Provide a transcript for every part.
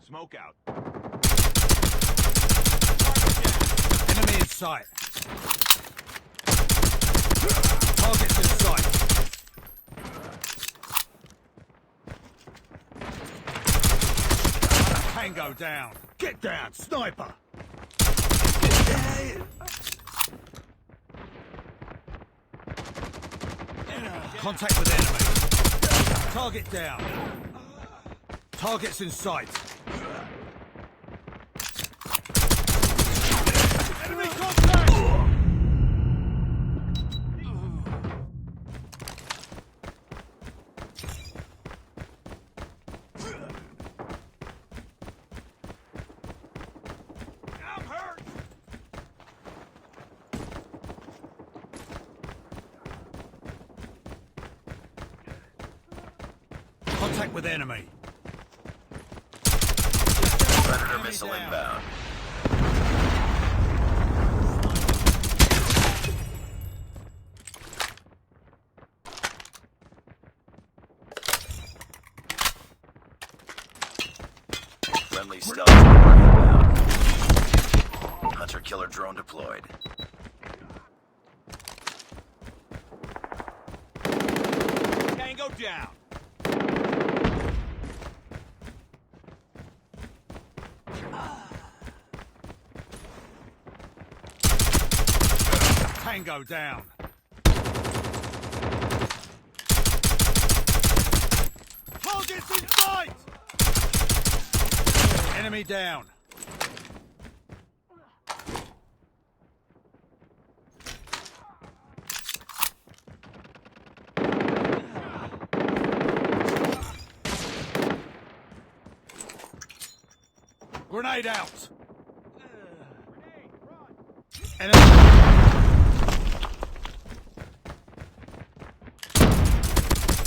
Smoke out. Enemy in sight. Target's in sight. Tango down. Get down, sniper. Contact with enemy. Target down. Target's in sight. Enemy contact! I'm hurt! Contact with enemy. Predator missile inbound. Friendly stealth inbound. Hunter-killer drone deployed. Tango down. Tango down. Target's in sight! Enemy down. Grenade out. Enemy.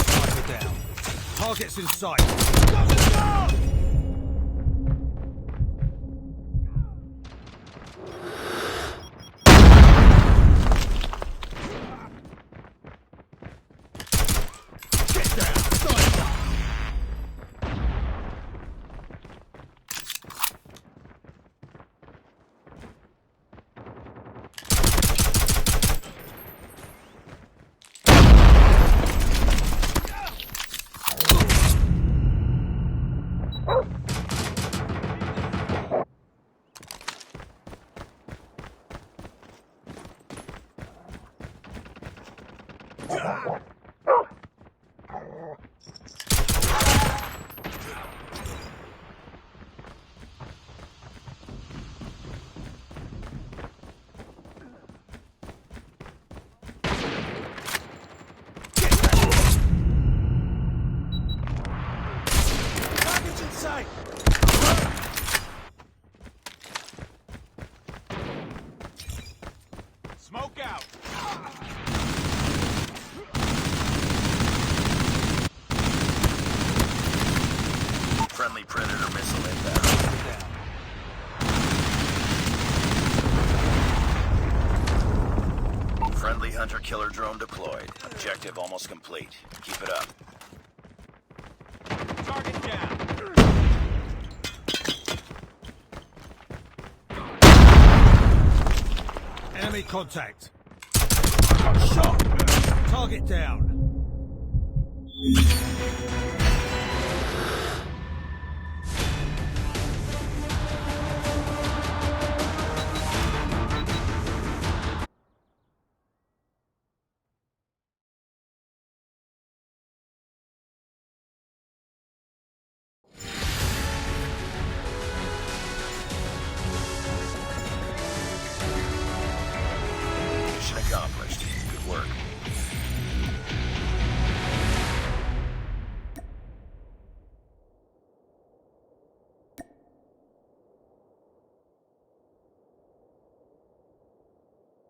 Sniper down. Target's in sight. Get down, sniper. Target's in sight. Smoke out. Friendly Predator missile inbound. Friendly hunter-killer drone deployed. Objective almost complete. Keep it up. Target down. Enemy contact. Shot. Target down. Mission accomplished.